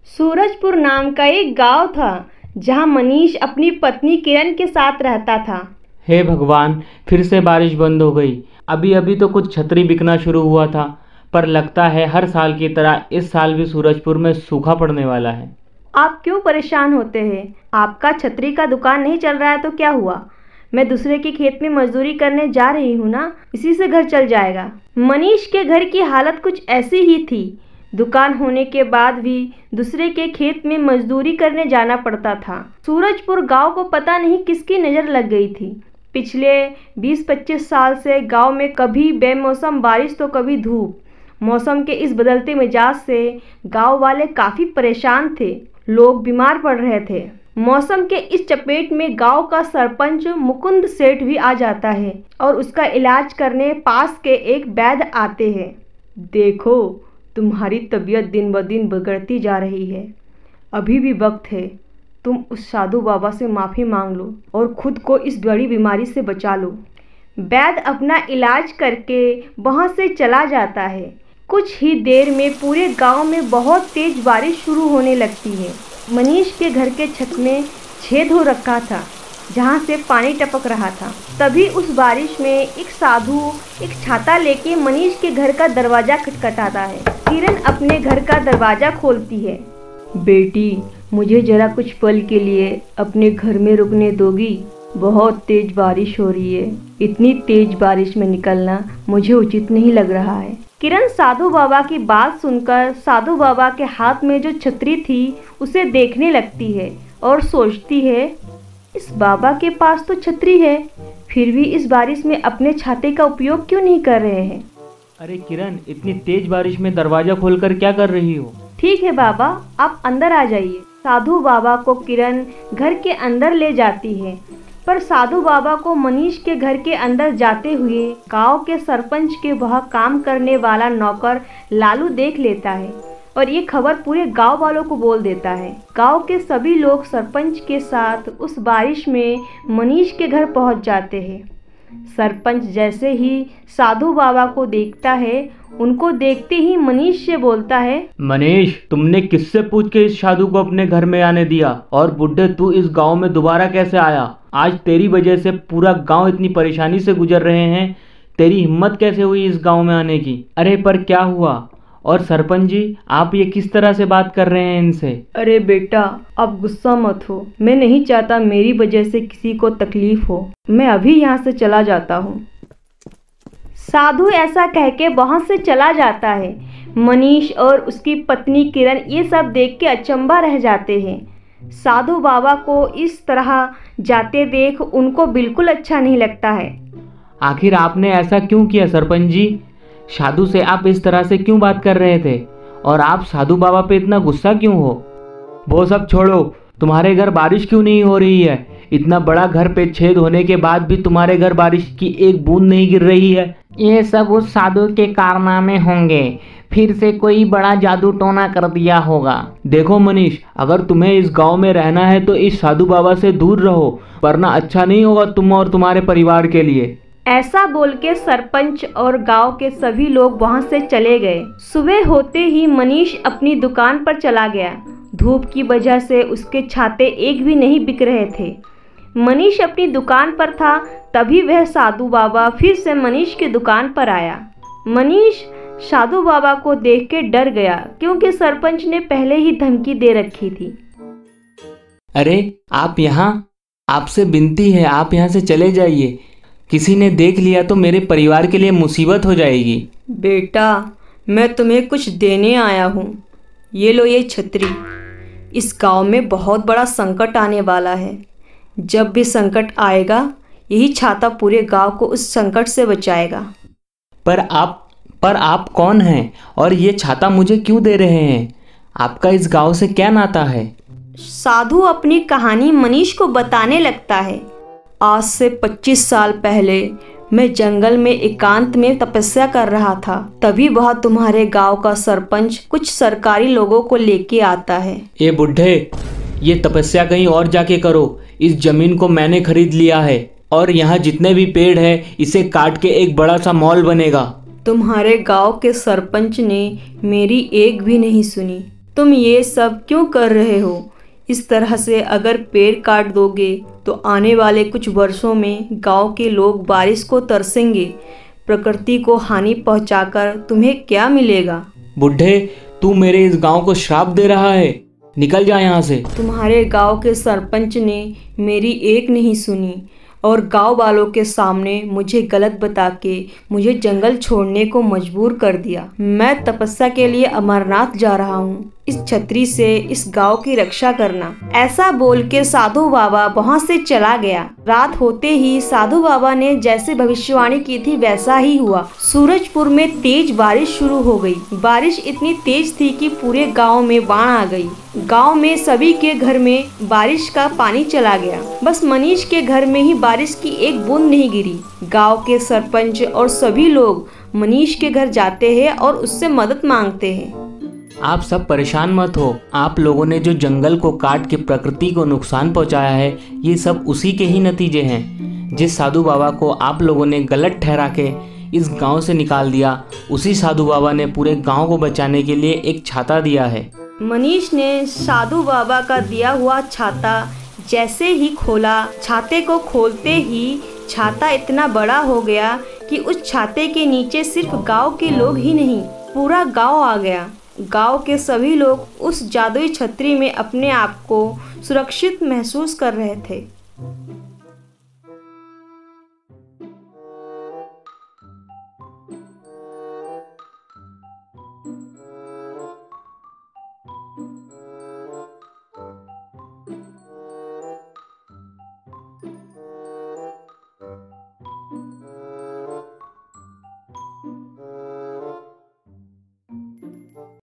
सूरजपुर नाम का एक गांव था जहां मनीष अपनी पत्नी किरण के साथ रहता था। हे भगवान, फिर से बारिश बंद हो गई। अभी अभी तो कुछ छतरी बिकना शुरू हुआ था, पर लगता है हर साल की तरह इस साल भी सूरजपुर में सूखा पड़ने वाला है। आप क्यों परेशान होते हैं? आपका छतरी का दुकान नहीं चल रहा है तो क्या हुआ? मैं दूसरे के खेत में मजदूरी करने जा रही हूँ ना, इसी से घर चल जाएगा। मनीष के घर की हालत कुछ ऐसी ही थी। दुकान होने के बाद भी दूसरे के खेत में मजदूरी करने जाना पड़ता था। सूरजपुर गांव को पता नहीं किसकी नज़र लग गई थी। पिछले 20-25 साल से गांव में कभी बेमौसम बारिश तो कभी धूप। मौसम के इस बदलते मिजाज से गांव वाले काफ़ी परेशान थे। लोग बीमार पड़ रहे थे। मौसम के इस चपेट में गांव का सरपंच मुकुंद सेठ भी आ जाता है और उसका इलाज करने पास के एक वैद्य आते हैं। देखो, तुम्हारी तबीयत दिन ब दिन बिगड़ती जा रही है। अभी भी वक्त है। तुम उस साधु बाबा से माफ़ी मांग लो और खुद को इस बड़ी बीमारी से बचा लो। वैद्य अपना इलाज करके वहाँ से चला जाता है। कुछ ही देर में पूरे गांव में बहुत तेज बारिश शुरू होने लगती है। मनीष के घर के छत में छेद हो रखा था जहाँ से पानी टपक रहा था। तभी उस बारिश में एक साधु एक छाता लेके मनीष के घर का दरवाज़ा खटखटाता है। किरण अपने घर का दरवाज़ा खोलती है। बेटी, मुझे ज़रा कुछ पल के लिए अपने घर में रुकने दोगी? बहुत तेज बारिश हो रही है। इतनी तेज बारिश में निकलना मुझे उचित नहीं लग रहा है। किरण साधु बाबा की बात सुनकर साधु बाबा के हाथ में जो छतरी थी उसे देखने लगती है और सोचती है, इस बाबा के पास तो छतरी है, फिर भी इस बारिश में अपने छाते का उपयोग क्यों नहीं कर रहे हैं? अरे किरण, इतनी तेज बारिश में दरवाजा खोलकर क्या कर रही हो? ठीक है बाबा, आप अंदर आ जाइए। साधु बाबा को किरण घर के अंदर ले जाती है, पर साधु बाबा को मनीष के घर के अंदर जाते हुए गांव के सरपंच के वह काम करने वाला नौकर लालू देख लेता है और ये खबर पूरे गांव वालों को बोल देता है। गांव के सभी लोग सरपंच के साथ उस बारिश में मनीष के घर पहुंच जाते हैं। सरपंच जैसे ही साधु बाबा को देखता है, उनको देखते ही मनीष से बोलता है, मनीष, तुमने किससे पूछ के इस साधु को अपने घर में आने दिया? और बुड्ढे, तू इस गांव में दोबारा कैसे आया? आज तेरी वजह से पूरा गांव इतनी परेशानी से गुजर रहे हैं। तेरी हिम्मत कैसे हुई इस गांव में आने की? अरे पर क्या हुआ? और सरपंच जी, आप ये किस तरह से बात कर रहे हैं इनसे? अरे बेटा, अब गुस्सा मत हो। मैं नहीं चाहता मेरी वजह से किसी को तकलीफ हो। मैं अभी यहाँ से चला जाता हूँ। साधु ऐसा कह के वहाँ से चला जाता है। मनीष और उसकी पत्नी किरण ये सब देख के अचंभा रह जाते हैं। साधु बाबा को इस तरह जाते देख उनको बिल्कुल अच्छा नहीं लगता है। आखिर आपने ऐसा क्यों किया सरपंच जी? साधु से आप इस तरह से क्यों बात कर रहे थे? और आप साधु बाबा पे इतना गुस्सा क्यों हो? वो सब छोड़ो, तुम्हारे घर बारिश क्यों नहीं हो रही है? इतना बड़ा घर पे छेद होने के बाद भी तुम्हारे घर बारिश की एक बूंद नहीं गिर रही है। ये सब उस साधु के कारनामे होंगे। फिर से कोई बड़ा जादू टोना कर दिया होगा। देखो मनीष, अगर तुम्हें इस गांव में रहना है तो इस साधु बाबा से दूर रहो, वरना अच्छा नहीं होगा तुम और तुम्हारे परिवार के लिए। ऐसा बोल के सरपंच और गांव के सभी लोग वहां से चले गए। सुबह होते ही मनीष अपनी दुकान पर चला गया। धूप की वजह से उसके छाते एक भी नहीं बिक रहे थे। मनीष अपनी दुकान पर था, तभी वह साधु बाबा फिर से मनीष की दुकान पर आया। मनीष साधु बाबा को देख के डर गया, क्योंकि सरपंच ने पहले ही धमकी दे रखी थी। अरे आप यहाँ, आपसे विनती है, आप यहाँ से चले जाइए। किसी ने देख लिया तो मेरे परिवार के लिए मुसीबत हो जाएगी। बेटा, मैं तुम्हें कुछ देने आया हूँ। ये लो ये छतरी। इस गांव में बहुत बड़ा संकट आने वाला है। जब भी संकट आएगा, यही छाता पूरे गांव को उस संकट से बचाएगा। पर आप कौन हैं और ये छाता मुझे क्यों दे रहे हैं? आपका इस गांव से क्या नाता है? साधु अपनी कहानी मनीष को बताने लगता है। आज से 25 साल पहले मैं जंगल में एकांत में तपस्या कर रहा था। तभी वह तुम्हारे गांव का सरपंच कुछ सरकारी लोगों को लेके आता है। ए बुढ़े, ये तपस्या कहीं और जाके करो। इस जमीन को मैंने खरीद लिया है और यहाँ जितने भी पेड़ हैं इसे काट के एक बड़ा सा मॉल बनेगा। तुम्हारे गांव के सरपंच ने मेरी एक भी नहीं सुनी। तुम ये सब क्यों कर रहे हो? इस तरह से अगर पेड़ काट दोगे तो आने वाले कुछ वर्षों में गांव के लोग बारिश को तरसेंगे। प्रकृति को हानि पहुंचाकर तुम्हें क्या मिलेगा? बुढ़े, तू मेरे इस गांव को श्राप दे रहा है। निकल जा यहाँ से। तुम्हारे गांव के सरपंच ने मेरी एक नहीं सुनी और गांव वालों के सामने मुझे गलत बता के मुझे जंगल छोड़ने को मजबूर कर दिया। मैं तपस्या के लिए अमरनाथ जा रहा हूँ। इस छतरी से इस गांव की रक्षा करना। ऐसा बोल के साधु बाबा वहाँ से चला गया। रात होते ही साधु बाबा ने जैसे भविष्यवाणी की थी वैसा ही हुआ। सूरजपुर में तेज बारिश शुरू हो गई। बारिश इतनी तेज थी कि पूरे गांव में बाढ़ आ गई। गांव में सभी के घर में बारिश का पानी चला गया। बस मनीष के घर में ही बारिश की एक बूंद नहीं गिरी। गांव के सरपंच और सभी लोग मनीष के घर जाते हैं और उससे मदद मांगते हैं। आप सब परेशान मत हो। आप लोगों ने जो जंगल को काट के प्रकृति को नुकसान पहुंचाया है, ये सब उसी के ही नतीजे हैं। जिस साधु बाबा को आप लोगों ने गलत ठहरा के इस गांव से निकाल दिया, उसी साधु बाबा ने पूरे गांव को बचाने के लिए एक छाता दिया है। मनीष ने साधु बाबा का दिया हुआ छाता जैसे ही खोला, छाते को खोलते ही छाता इतना बड़ा हो गया कि उस छाते के नीचे सिर्फ गांव के लोग ही नहीं, पूरा गांव आ गया। गांव के सभी लोग उस जादुई छतरी में अपने आप को सुरक्षित महसूस कर रहे थे।